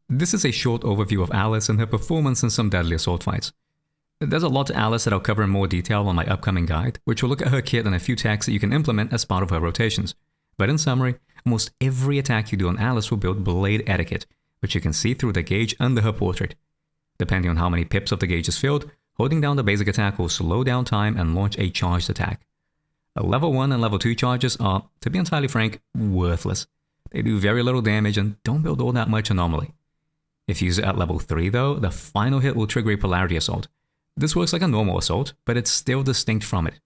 This is a short overview of Alice and her performance in some deadly assault fights. There's a lot to Alice that I'll cover in more detail on my upcoming guide, which will look at her kit and a few attacks that you can implement as part of her rotations. But in summary, almost every attack you do on Alice will build blade etiquette, which you can see through the gauge under her portrait. Depending on how many pips of the gauge is filled, holding down the basic attack will slow down time and launch a charged attack. Level 1 and Level 2 charges are, to be entirely frank, worthless. They do very little damage and don't build all that much anomaly. If you use it at Level 3 though, the final hit will trigger a Polarity Assault. This works like a normal assault, but it's still distinct from it.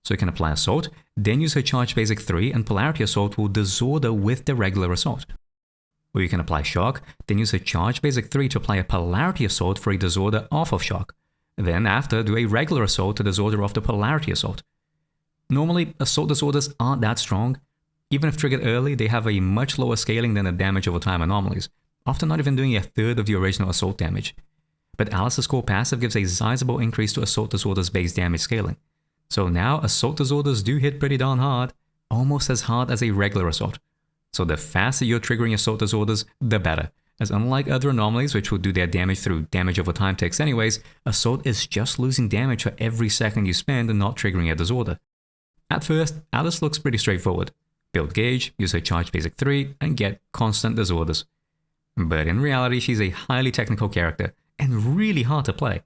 So you can apply Assault, then use her Charge Basic 3 and Polarity Assault will disorder with the regular Assault. Or you can apply Shock, then use her Charge Basic 3 to apply a Polarity Assault for a disorder off of Shock. Then after, do a regular Assault to disorder off the Polarity Assault. Normally, Assault disorders aren't that strong. Even if triggered early, they have a much lower scaling than the damage over time anomalies, often not even doing a third of the original Assault damage. But Alice's core passive gives a sizable increase to Assault Disorder's base damage scaling. So now Assault Disorders do hit pretty darn hard, almost as hard as a regular Assault. So the faster you're triggering Assault Disorders, the better, as unlike other anomalies which will do their damage through damage over time ticks anyways, Assault is just losing damage for every second you spend and not triggering a disorder. At first, Alice looks pretty straightforward. Build gauge, use her Charge Basic 3, and get constant disorders. But in reality, she's a highly technical character, and really hard to play.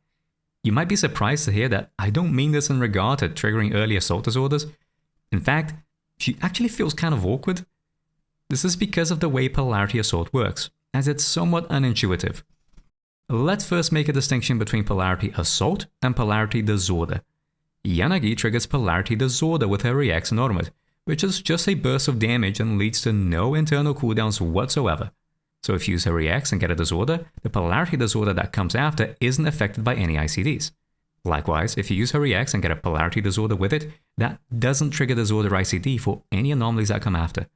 You might be surprised to hear that I don't mean this in regard to triggering early assault disorders. In fact, she actually feels kind of awkward. This is because of the way Polarity Assault works, as it's somewhat unintuitive. Let's first make a distinction between Polarity Assault and Polarity Disorder. Yanagi triggers Polarity Disorder with her reaction automat, which is just a burst of damage and leads to no internal cooldowns whatsoever. So if you use her reacts and get a disorder, the Polarity Disorder that comes after isn't affected by any ICDs. Likewise, if you use her reacts and get a Polarity Disorder with it, that doesn't trigger disorder ICD for any anomalies that come after.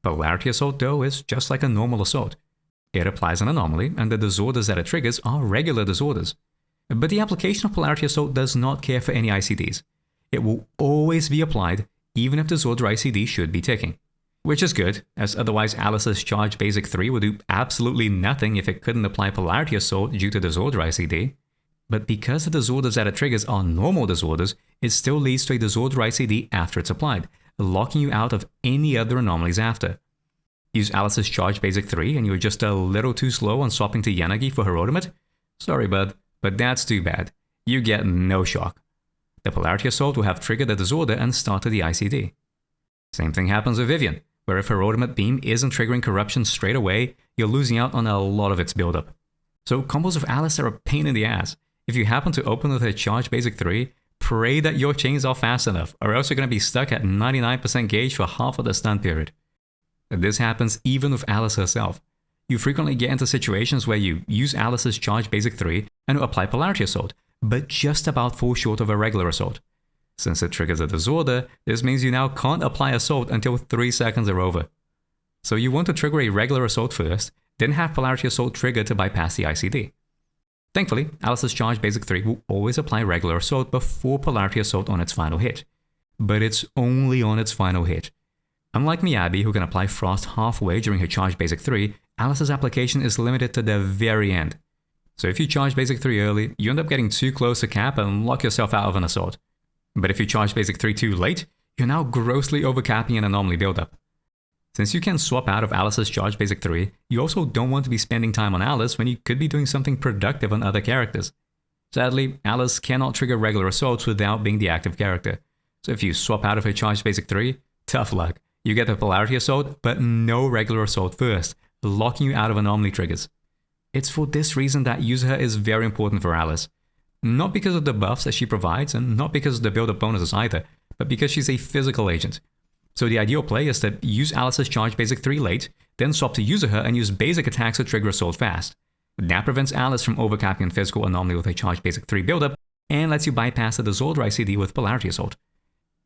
Polarity Assault though is just like a normal assault. It applies an anomaly, and the disorders that it triggers are regular disorders. But the application of Polarity Assault does not care for any ICDs. It will always be applied, even if disorder ICD should be ticking. Which is good, as otherwise Alice's Charge Basic 3 would do absolutely nothing if it couldn't apply Polarity Assault due to disorder ICD. But because the disorders that it triggers are normal disorders, it still leads to a disorder ICD after it's applied, locking you out of any other anomalies after. Use Alice's Charge Basic 3 and you're just a little too slow on swapping to Yanagi for her ultimate? Sorry bud, but that's too bad. You get no shock. The Polarity Assault will have triggered the disorder and started the ICD. Same thing happens with Vivian, where if her ultimate beam isn't triggering corruption straight away, you're losing out on a lot of its buildup. So combos of Alice are a pain in the ass. If you happen to open with her Charge Basic 3, pray that your chains are fast enough, or else you're going to be stuck at 99% gauge for half of the stun period. This happens even with Alice herself. You frequently get into situations where you use Alice's Charge Basic 3 and apply Polarity Assault, but just about fall short of a regular assault. Since it triggers a disorder, this means you now can't apply Assault until 3 seconds are over. So you want to trigger a regular Assault first, then have Polarity Assault triggered to bypass the ICD. Thankfully, Alice's Charge Basic 3 will always apply regular Assault before Polarity Assault on its final hit. But it's only on its final hit. Unlike Miyabi, who can apply Frost halfway during her Charge Basic 3, Alice's application is limited to the very end. So if you Charge Basic 3 early, you end up getting too close to cap and lock yourself out of an Assault. But if you Charge Basic 3 too late, you're now grossly overcapping an anomaly buildup. Since you can swap out of Alice's Charge Basic 3, you also don't want to be spending time on Alice when you could be doing something productive on other characters. Sadly, Alice cannot trigger regular assaults without being the active character. So if you swap out of her Charge Basic 3, tough luck. You get the Polarity Assault, but no regular assault first, locking you out of anomaly triggers. It's for this reason that Yuzuha is very important for Alice. Not because of the buffs that she provides, and not because of the build-up bonuses either, but because she's a physical agent. So the ideal play is to use Alice's Charge Basic 3 late, then swap to Yuzuha and use basic attacks to trigger assault fast. That prevents Alice from overcapping a physical anomaly with a Charge Basic 3 buildup, and lets you bypass the disorder ICD with Polarity Assault.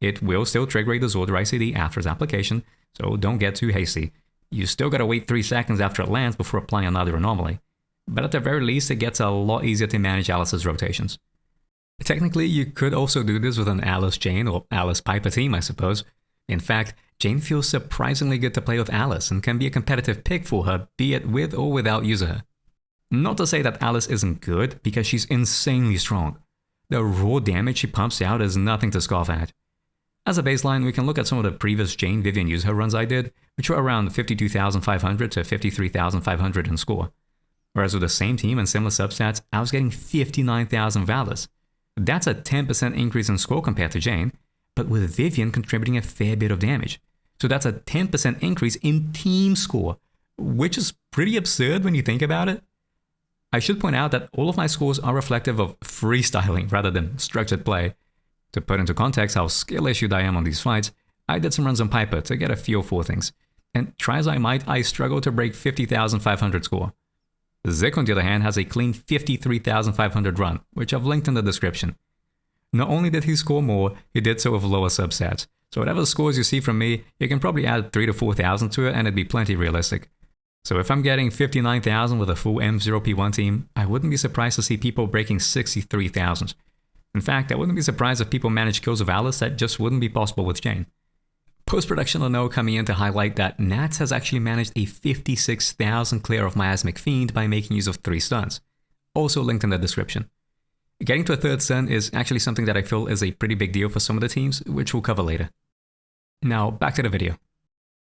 It will still trigger a disorder ICD after its application, so don't get too hasty. You still gotta wait 3 seconds after it lands before applying another anomaly. But at the very least, it gets a lot easier to manage Alice's rotations. Technically, you could also do this with an Alice chain or Alice Piper team, I suppose. In fact, Jane feels surprisingly good to play with Alice and can be a competitive pick for her, be it with or without Yuzuha. Not to say that Alice isn't good, because she's insanely strong. The raw damage she pumps out is nothing to scoff at. As a baseline, we can look at some of the previous Jane, Vivian, Yuzuha runs I did, which were around 52,500 to 53,500 in score. Whereas with the same team and similar substats, I was getting 59,000 valors. That's a 10% increase in score compared to Jane, but with Vivian contributing a fair bit of damage. So that's a 10% increase in team score, which is pretty absurd when you think about it. I should point out that all of my scores are reflective of freestyling rather than structured play. To put into context how skill-issued I am on these fights, I did some runs on Piper to get a feel for things, and try as I might, I struggled to break 50,500 score. Zik, on the other hand, has a clean 53,500 run, which I've linked in the description. Not only did he score more, he did so with lower substats, so whatever scores you see from me, you can probably add 3 to 4,000 to it and it'd be plenty realistic. So if I'm getting 59,000 with a full M0P1 team, I wouldn't be surprised to see people breaking 63,000. In fact, I wouldn't be surprised if people manage kills of Alice that just wouldn't be possible with Jane. Post-production will know coming in to highlight that Nats has actually managed a 56,000 clear of Miasmic Fiend by making use of 3 stuns. Also linked in the description. Getting to a 3rd stun is actually something that I feel is a pretty big deal for some of the teams, which we'll cover later. Now, back to the video.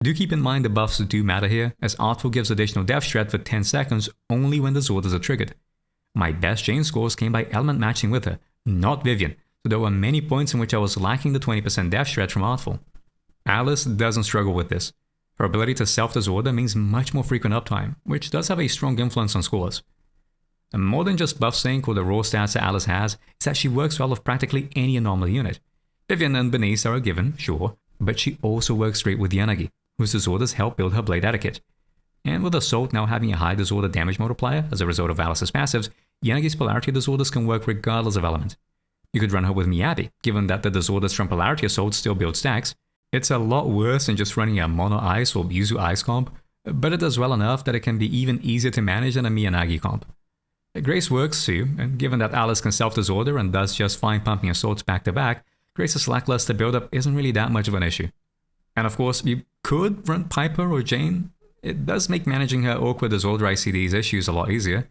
Do keep in mind the buffs do matter here, as Artful gives additional death shred for 10 seconds only when the Zordas are triggered. My best Jane scores came by element matching with her, not Vivian, so there were many points in which I was lacking the 20% death shred from Artful. Alice doesn't struggle with this. Her ability to self-disorder means much more frequent uptime, which does have a strong influence on scores. And more than just buff sync or the raw stats that Alice has, is that she works well with practically any anomaly unit. Vivian and MENACE are a given, sure, but she also works great with Yanagi, whose disorders help build her blade etiquette. And with Assault now having a high disorder damage multiplier as a result of Alice's passives, Yanagi's polarity disorders can work regardless of element. You could run her with Miyabi, given that the disorders from polarity Assault still build stacks. It's a lot worse than just running a Mono Ice or Yuzu Ice comp, but it does well enough that it can be even easier to manage than a Miyagi comp. Grace works too, and given that Alice can self-disorder and does just fine pumping Assaults back to back, Grace's lackluster build-up isn't really that much of an issue. And of course, you could run Piper or Jane. It does make managing her awkward disorder ICD's issues a lot easier.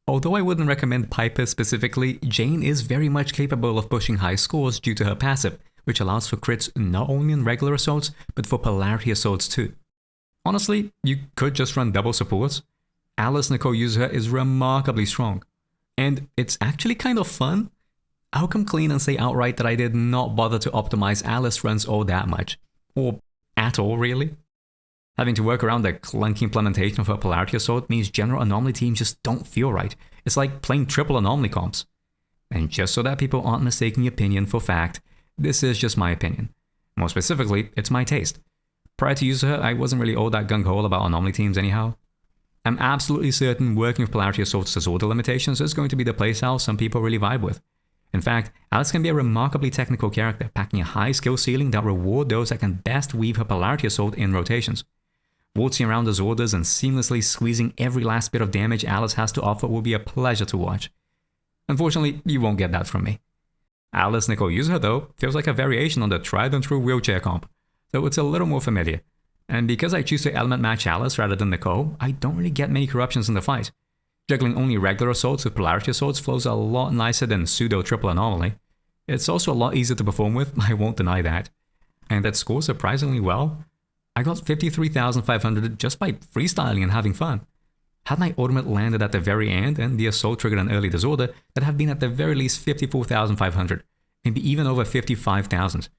Although I wouldn't recommend Piper specifically, Jane is very much capable of pushing high scores due to her passive, which allows for crits not only in regular assaults, but for polarity assaults too. Honestly, you could just run double supports. Alice Nicole Yuzuha is remarkably strong. And it's actually kind of fun. I'll come clean and say outright that I did not bother to optimize Alice runs all that much. Or at all, really. Having to work around the clunky implementation of her polarity assault means general anomaly teams just don't feel right. It's like playing triple anomaly comps. And just so that people aren't mistaking opinion for fact, this is just my opinion. More specifically, it's my taste. Prior to Yuzuha, I wasn't really all that gung-ho about anomaly teams anyhow. I'm absolutely certain working with polarity assault's disorder limitations is going to be the playstyle some people really vibe with. In fact, Alice can be a remarkably technical character, packing a high skill ceiling that reward those that can best weave her polarity assault in rotations. Waltzing around disorders and seamlessly squeezing every last bit of damage Alice has to offer will be a pleasure to watch. Unfortunately, you won't get that from me. Alice Nicole Yuzuha, though, feels like a variation on the tried and true wheelchair comp, though it's a little more familiar. And because I choose to element match Alice rather than Nicole, I don't really get many corruptions in the fight. Juggling only regular assaults with polarity assaults flows a lot nicer than pseudo triple anomaly. It's also a lot easier to perform with, I won't deny that. And that scores surprisingly well. I got 53,500 just by freestyling and having fun. Had my ultimate landed at the very end and the assault triggered an early disorder, that have been at the very least 54,500, maybe even over 55,000.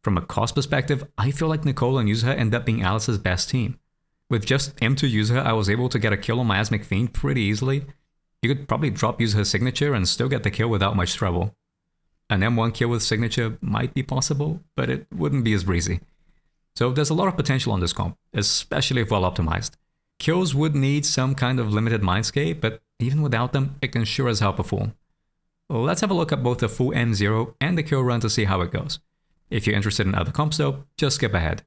From a cost perspective, I feel like Nicole and Yuzuha end up being Alice's best team. With just M2 Yuzuha, I was able to get a kill on Miasmic Fiend pretty easily. You could probably drop Yuzuha's signature and still get the kill without much trouble. An M1 kill with signature might be possible, but it wouldn't be as breezy. So there's a lot of potential on this comp, especially if well optimized. Kills would need some kind of limited mindscape, but even without them, it can sure as hell perform. Let's have a look at both the full M0 and the kill run to see how it goes. If you're interested in other comps though, just skip ahead.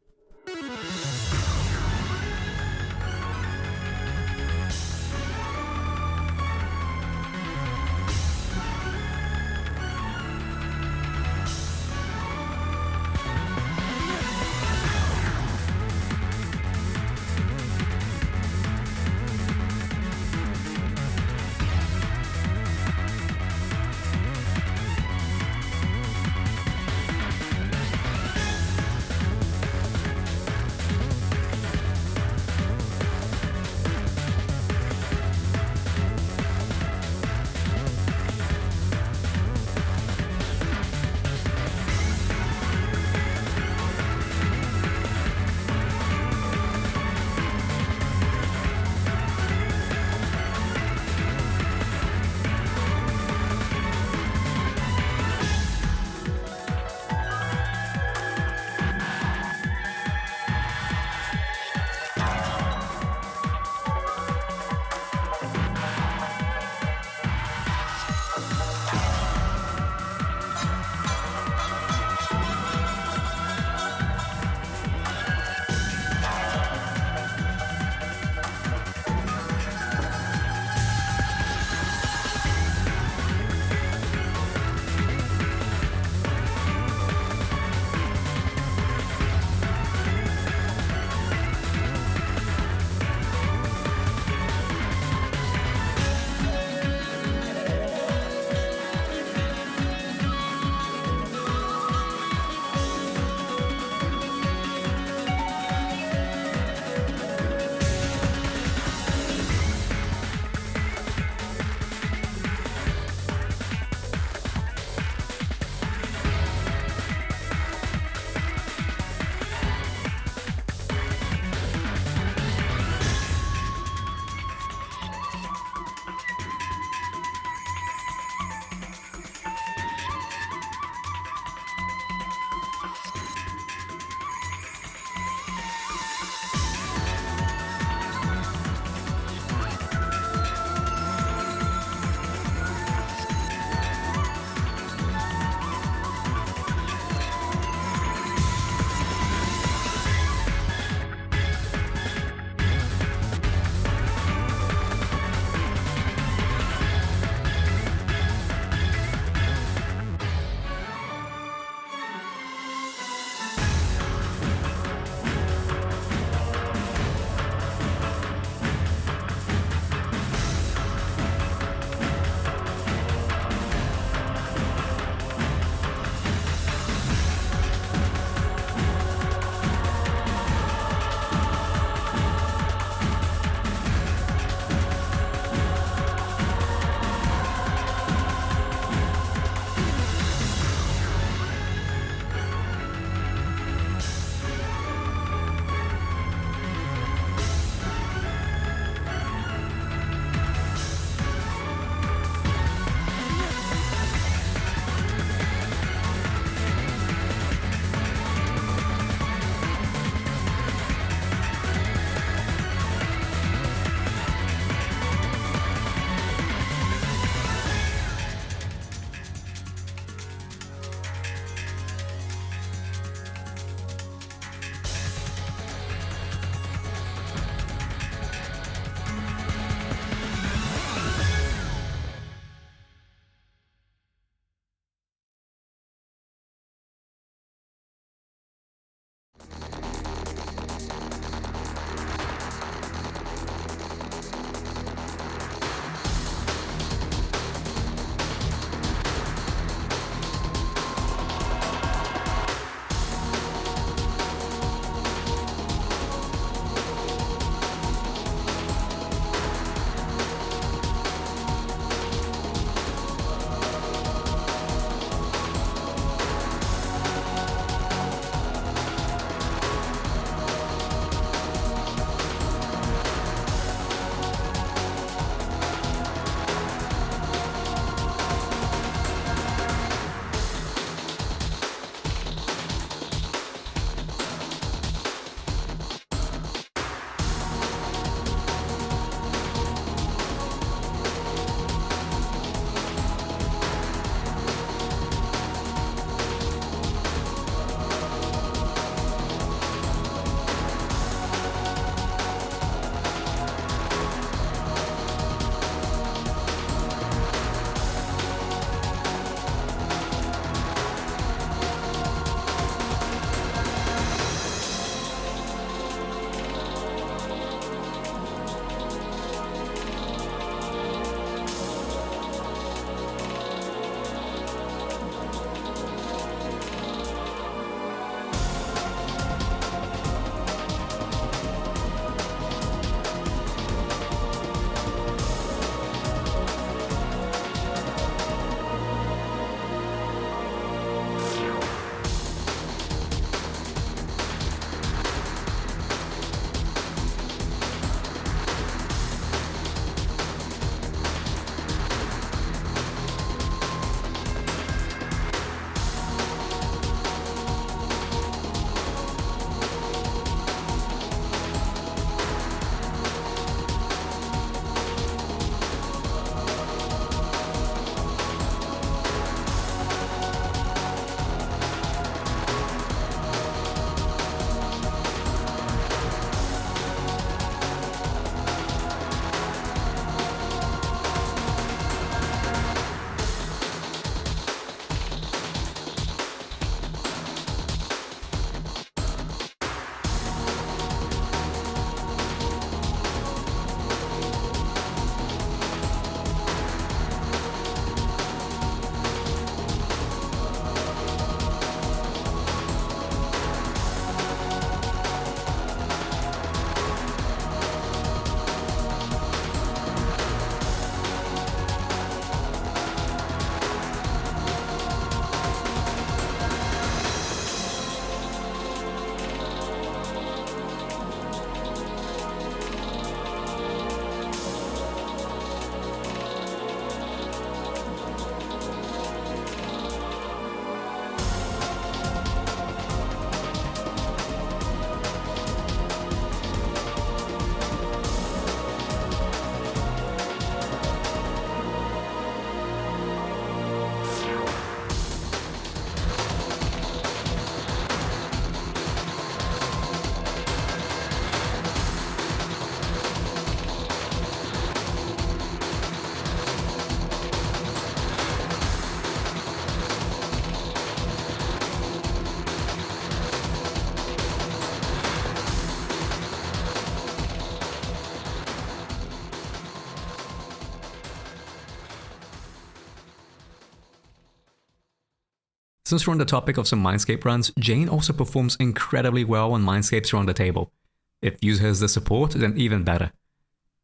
Since we're on the topic of some Mindscape runs, Jane also performs incredibly well when Mindscapes are on the table. If Yuzuha has the support, then even better.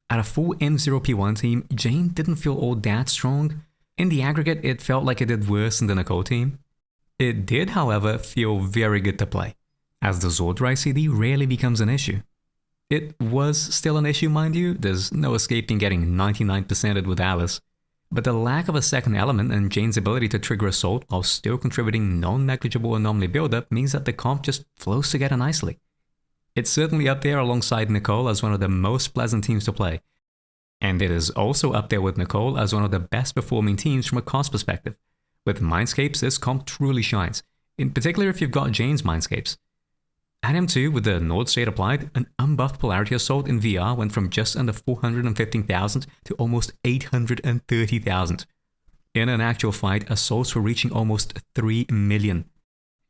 At a full M0P1 team, Jane didn't feel all that strong. In the aggregate, it felt like it did worse than the Nicole team. It did, however, feel very good to play, as the Zordrai CD rarely becomes an issue. It was still an issue, mind you, there's no escaping getting 99%ed with Alice, but the lack of a second element and Jane's ability to trigger Assault while still contributing non-negligible anomaly buildup means that the comp just flows together nicely. It's certainly up there alongside Nicole as one of the most pleasant teams to play, and it is also up there with Nicole as one of the best performing teams from a cost perspective. With Mindscapes, this comp truly shines, in particular if you've got Jane's Mindscapes. At M2, with the Nord state applied, an unbuffed Polarity Assault in VR went from just under 415,000 to almost 830,000. In an actual fight, assaults were reaching almost 3 million.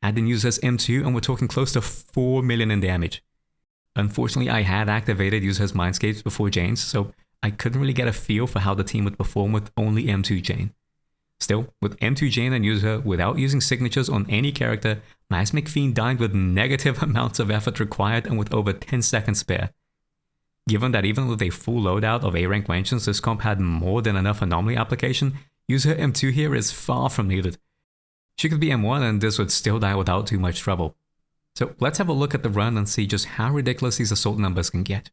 Add in Yuzuha's M2 and we're talking close to 4 million in damage. Unfortunately, I had activated Yuzuha's Mindscapes before Jane's, so I couldn't really get a feel for how the team would perform with only M2 Jane. Still, with M2 Jane and Yuzuha without using signatures on any character, Miasmic Fiend died with negative amounts of effort required and with over 10 seconds spare. Given that even with a full loadout of A-rank mentions, this comp had more than enough anomaly application, Yuzuha M2 here is far from needed. She could be M1 and this would still die without too much trouble. So let's have a look at the run and see just how ridiculous these assault numbers can get.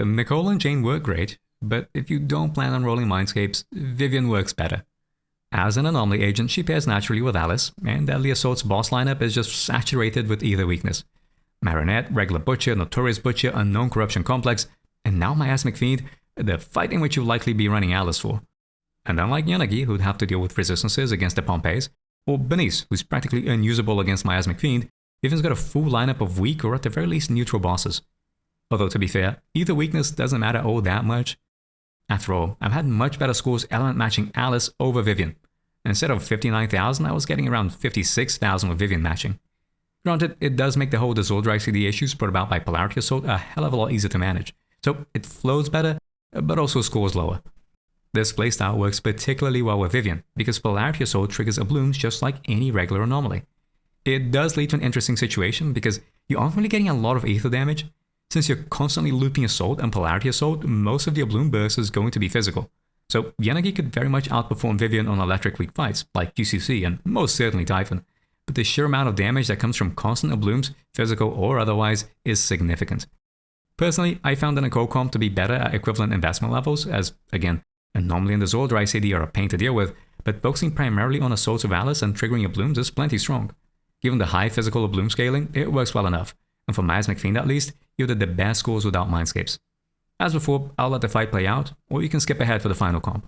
Nicole and Jane work great, but if you don't plan on rolling Mindscapes, Vivian works better. As an anomaly agent, she pairs naturally with Alice, and Deadly Assault's boss lineup is just saturated with either weakness. Marionette, Regular Butcher, Notorious Butcher, Unknown Corruption Complex, and now Miasmic Fiend, the fight in which you'll likely be running Alice for. And unlike Yanagi, who'd have to deal with resistances against the Pompeys, or MENACE, who's practically unusable against Miasmic Fiend, Vivian's got a full lineup of weak or at the very least neutral bosses. Although to be fair, either weakness doesn't matter all that much. After all, I've had much better scores element matching Alice over Vivian. Instead of 59,000, I was getting around 56,000 with Vivian matching. Granted, it does make the whole disorder ICD issues brought about by Polarity Assault a hell of a lot easier to manage, so it flows better, but also scores lower. This playstyle works particularly well with Vivian, because Polarity Assault triggers blooms just like any regular anomaly. It does lead to an interesting situation, because you aren't really getting a lot of ether damage. Since you're constantly looping Assault and Polarity Assault, most of your bloom burst is going to be physical. So Yanagi could very much outperform Vivian on electric weak fights, like QCC and most certainly Typhon, but the sheer amount of damage that comes from constant blooms, physical or otherwise, is significant. Personally, I found the Nicole comp to be better at equivalent investment levels, as, again, Anomaly and Disorder ICD are a pain to deal with, but focusing primarily on Assaults of Alice and triggering your blooms is plenty strong. Given the high physical bloom scaling, it works well enough, and for Miasmic Fiend at least, you did the best scores without Mindscapes. As before, I'll let the fight play out, or you can skip ahead for the final comp.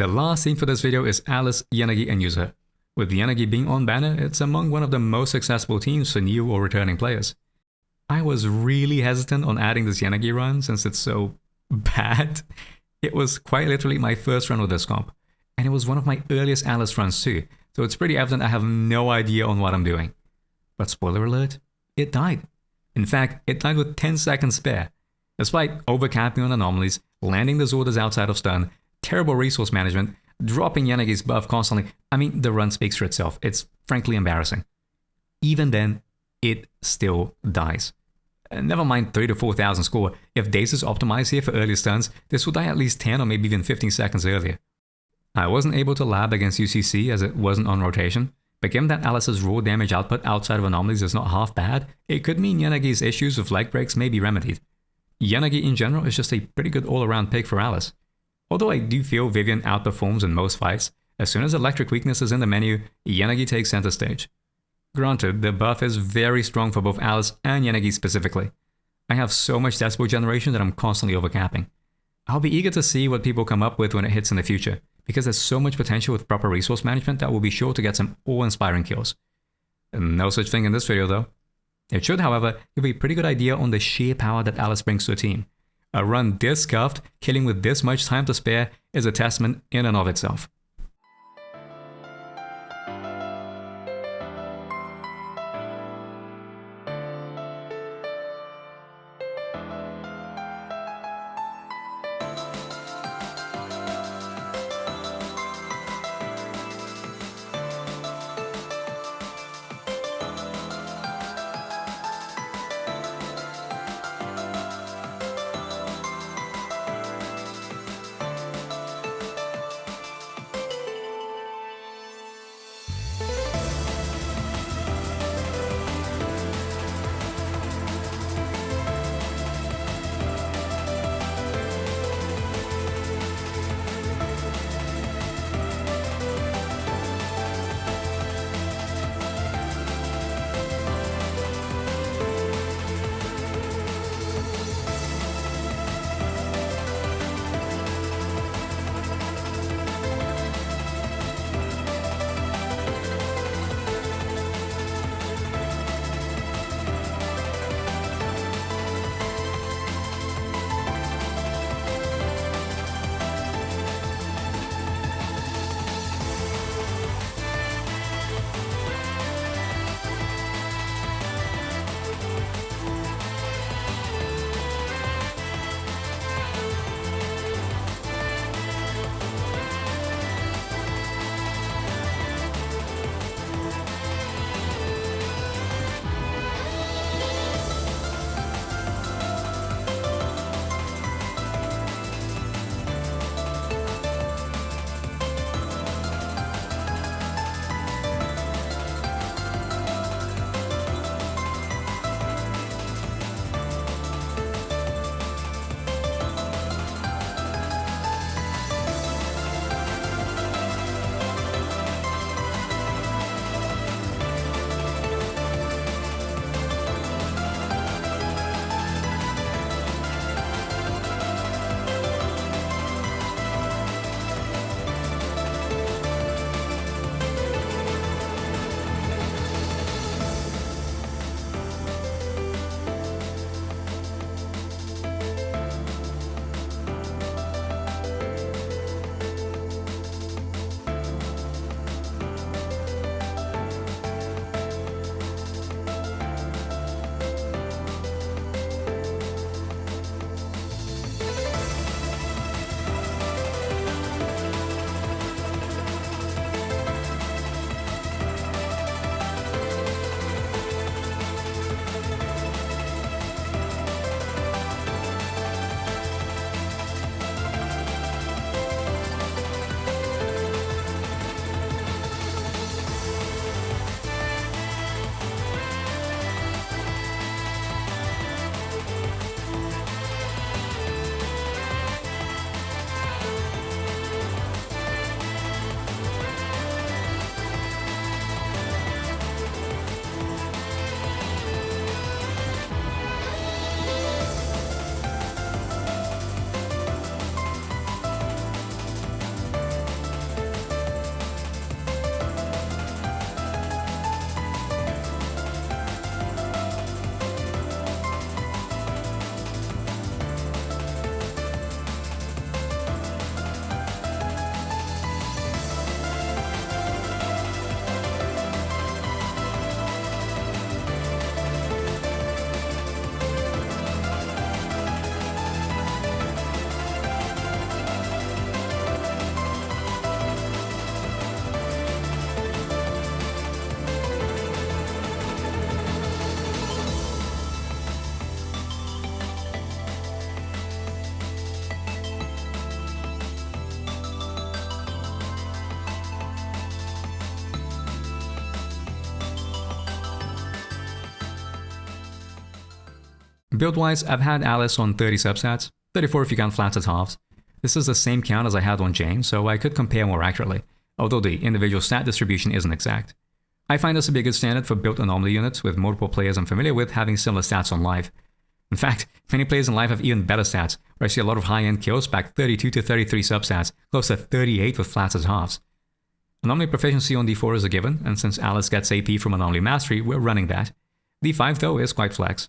The last scene for this video is Alice, Yanagi, and Yuzuha. With Yanagi being on banner, it's among one of the most accessible teams for new or returning players. I was really hesitant on adding this Yanagi run since it's so bad. It was quite literally my first run with this comp, and it was one of my earliest Alice runs too, so it's pretty evident I have no idea on what I'm doing. But spoiler alert, it died. In fact, it died with 10 seconds spare. Despite overcapping on anomalies, landing the Zordas outside of stun, terrible resource management, dropping Yanagi's buff constantly, I mean, the run speaks for itself. It's frankly embarrassing. Even then, it still dies. Never mind 3,000 to 4,000 score, if Daze is optimized here for early stuns, this would die at least 10 or maybe even 15 seconds earlier. I wasn't able to lab against UCC as it wasn't on rotation, but given that Alice's raw damage output outside of anomalies is not half bad, it could mean Yanagi's issues with leg breaks may be remedied. Yanagi in general is just a pretty good all-around pick for Alice. Although I do feel Vivian outperforms in most fights, as soon as electric weakness is in the menu, Yanagi takes center stage. Granted, the buff is very strong for both Alice and Yanagi specifically. I have so much Decibel generation that I'm constantly overcapping. I'll be eager to see what people come up with when it hits in the future, because there's so much potential with proper resource management that will be sure to get some awe-inspiring kills. No such thing in this video though. It should, however, give a pretty good idea on the sheer power that Alice brings to a team. A run this scuffed, killing with this much time to spare, is a testament in and of itself. Build-wise, I've had Alice on 30 substats, 34 if you count flats as halves. This is the same count as I had on Jane, so I could compare more accurately, although the individual stat distribution isn't exact. I find this to be a good standard for built anomaly units, with multiple players I'm familiar with having similar stats on live. In fact, many players in live have even better stats, where I see a lot of high-end kills back 32 to 33 substats, close to 38 with flats as halves. Anomaly proficiency on D4 is a given, and since Alice gets AP from Anomaly Mastery, we're running that. D5 though is quite flex.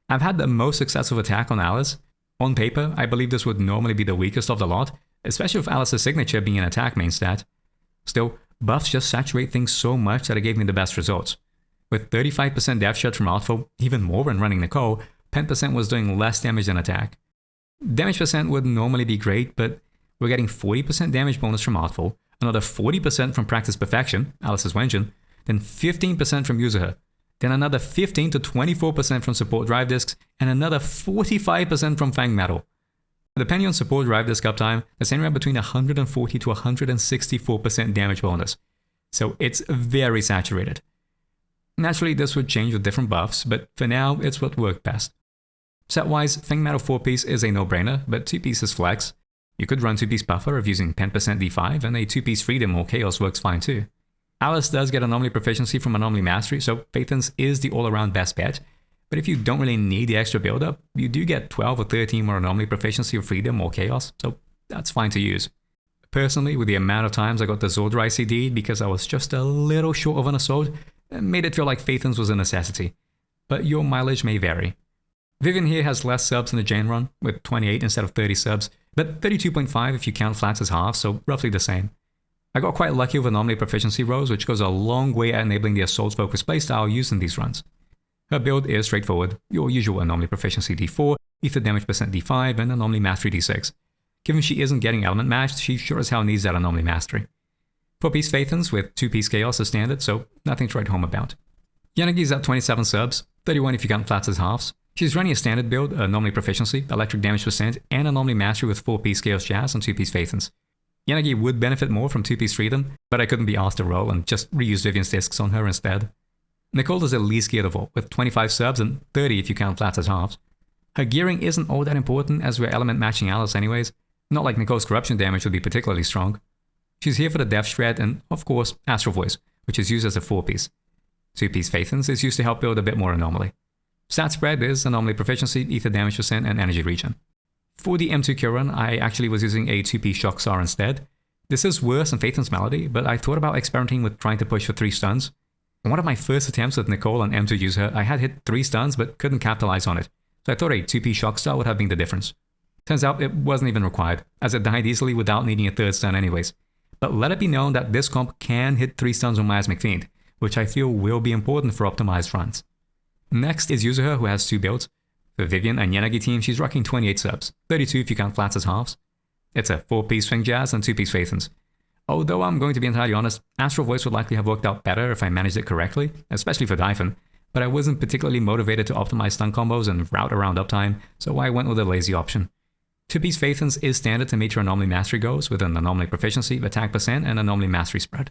I've had the most success of attack on Alice. On paper, I believe this would normally be the weakest of the lot, especially with Alice's signature being an attack main stat. Still, buffs just saturate things so much that it gave me the best results. With 35% death shot from Artful, even more when running Nicole, pen percent was doing less damage than attack. Damage percent would normally be great, but we're getting 40% damage bonus from Artful, another 40% from Practice Perfection, Alice's Wenjin, then 15% from Yuzuha, then another 15 to 24% from Support Drive Discs, and another 45% from Fang Metal. Depending on Support Drive Disc uptime, it's anywhere between 140 to 164% damage bonus, so it's very saturated. Naturally, this would change with different buffs, but for now, it's what worked best. Set-wise, Fang Metal 4-piece is a no-brainer, but 2-piece is flex. You could run 2-piece buffer if using 10% D5, and a 2-piece freedom or chaos works fine too. Alice does get Anomaly proficiency from Anomaly Mastery, so Phaethon's is the all-around best bet. But if you don't really need the extra build-up, you do get 12 or 13 more Anomaly proficiency or freedom or chaos, so that's fine to use. Personally, with the amount of times I got the Zordra ICD because I was just a little short of an assault, it made it feel like Phaethon's was a necessity. But your mileage may vary. Vivian here has less subs in the Jane run, with 28 instead of 30 subs, but 32.5 if you count flats as halves, so roughly the same. I got quite lucky with Anomaly proficiency rolls, which goes a long way at enabling the assault-focused playstyle used in these runs. Her build is straightforward, your usual Anomaly proficiency D4, ether damage percent D5, and Anomaly mastery D6. Given she isn't getting element matched, she sure as hell needs that Anomaly mastery. 4-piece Phaethons with 2-piece chaos is standard, so nothing to write home about. Yanagi's at 27 subs, 31 if you count flats as halves. She's running a standard build, Anomaly proficiency, electric damage percent, and Anomaly mastery with 4-piece chaos jazz and 2-piece Phaethons. Yanagi would benefit more from 2-piece freedom, but I couldn't be asked to roll and just reuse Vivian's discs on her instead. Nicole is the least geared of all, with 25 subs and 30 if you count flats as halves. Her gearing isn't all that important as we're element matching Alice anyways, not like Nicole's corruption damage would be particularly strong. She's here for the Death Shred and, of course, Astral Voice, which is used as a 4-piece. 2-piece Phaethons is used to help build a bit more anomaly. Stat spread is Anomaly proficiency, ether damage percent, and energy regen. For the M2 kill run, I actually was using a 2-piece Shock Star instead. This is worse than Phaethon's Melody, but I thought about experimenting with trying to push for 3 stuns. On one of my first attempts with Nicole and M2 user, I had hit 3 stuns but couldn't capitalize on it, so I thought a 2-piece Shock Star would have been the difference. Turns out it wasn't even required, as it died easily without needing a 3rd stun anyways. But let it be known that this comp can hit 3 stuns on Miasmic Fiend, which I feel will be important for optimized runs. Next is Yuzuha, who has 2 builds. For Vivian and Yanagi team, she's rocking 28 subs, 32 if you count flats as halves. It's a 4-piece Swing Jazz and 2-piece Phaethons. Although I'm going to be entirely honest, Astral Voice would likely have worked out better if I managed it correctly, especially for Typhon, but I wasn't particularly motivated to optimize stun combos and route around uptime, so I went with a lazy option. 2-piece Phaethons is standard to meet your Anomaly Mastery goals with an Anomaly Proficiency, Attack Percent, and Anomaly Mastery spread.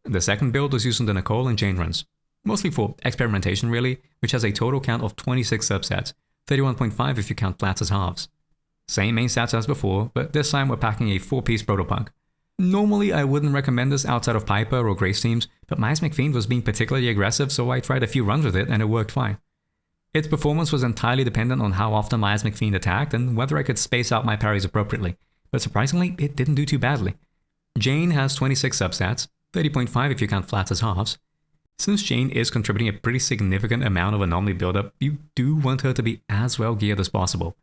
The second build was used on the Nicole and Jane runs, mostly for experimentation really, which has a total count of 26 subsets, 31.5 if you count flats as halves. Same main stats as before, but this time we're packing a 4-piece Protopunk. Normally I wouldn't recommend this outside of Piper or Grace teams, but Miasmic Fiend was being particularly aggressive, so I tried a few runs with it and it worked fine. Its performance was entirely dependent on how often Miasmic Fiend attacked and whether I could space out my parries appropriately, but surprisingly it didn't do too badly. Jane has 26 substats, 30.5 if you count flats as halves. Since Jane is contributing a pretty significant amount of anomaly buildup, you do want her to be as well geared as possible.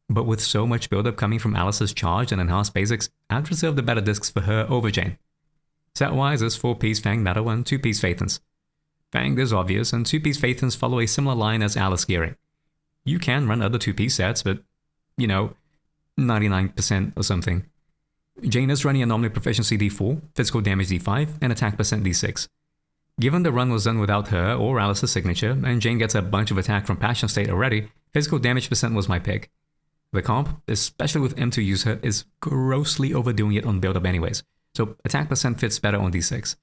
But with so much buildup coming from Alice's charged and enhanced basics, I'd reserve the better discs for her over Jane. Set-wise is 4-piece Fang Metal and 2-piece Phaethons. Fang is obvious, and 2-piece Phaethons follow a similar line as Alice gearing. You can run other 2-piece sets, but, 99% or something. Jane is running Anomaly Proficiency D4, Physical Damage D5, and Attack Percent D6. Given the run was done without her or Alice's signature, and Jane gets a bunch of attack from Passion State already, Physical Damage percent was my pick. The comp, especially with M2 user, is grossly overdoing it on build-up anyways, so attack percent fits better on D6.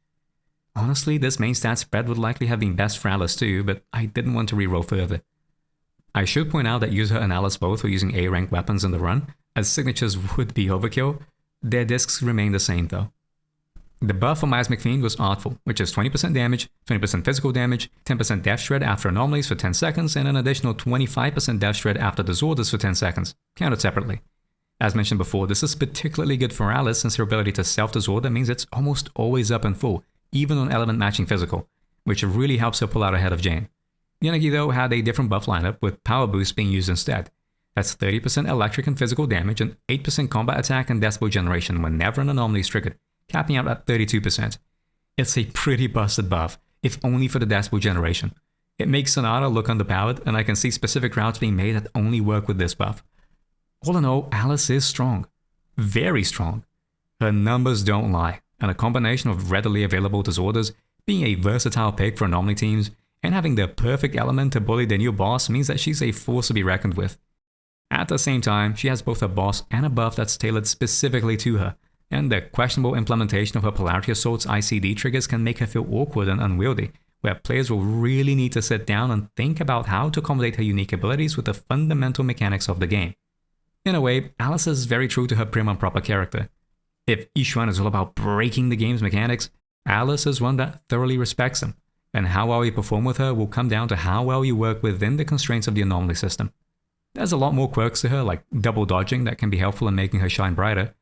Honestly, this main stat spread would likely have been best for Alice too, but I didn't want to reroll further. I should point out that Yuzuha and Alice both were using A-rank weapons in the run, as signatures would be overkill. Their discs remain the same though. The buff for Miasmic Fiend was Artful, which is 20% damage, 20% physical damage, 10% Death Shred after anomalies for 10 seconds, and an additional 25% Death Shred after disorders for 10 seconds, counted separately. As mentioned before, this is particularly good for Alice since her ability to self-disorder means it's almost always up and full, even on element matching physical, which really helps her pull out ahead of Jane. Yanagi though had a different buff lineup with Power Boost being used instead. That's 30% electric and physical damage and 8% combat attack and decibel generation whenever an anomaly is triggered, capping out at 32%. It's a pretty busted buff, if only for the decibel generation. It makes Sonata look underpowered, and I can see specific routes being made that only work with this buff. All in all, Alice is strong. Very strong. Her numbers don't lie, and a combination of readily available disorders, being a versatile pick for anomaly teams, and having the perfect element to bully the new boss means that she's a force to be reckoned with. At the same time, she has both a boss and a buff that's tailored specifically to her, and the questionable implementation of her Polarity Assault's ICD triggers can make her feel awkward and unwieldy, where players will really need to sit down and think about how to accommodate her unique abilities with the fundamental mechanics of the game. In a way, Alice is very true to her prim and proper character. If Ishuan is all about breaking the game's mechanics, Alice is one that thoroughly respects them, and how well you perform with her will come down to how well you work within the constraints of the anomaly system. There's a lot more quirks to her, like double dodging, that can be helpful in making her shine brighter.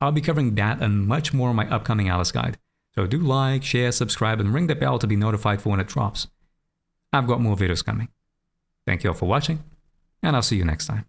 I'll be covering that and much more in my upcoming Alice guide, so do like, share, subscribe, and ring the bell to be notified for when it drops. I've got more videos coming. Thank you all for watching, and I'll see you next time.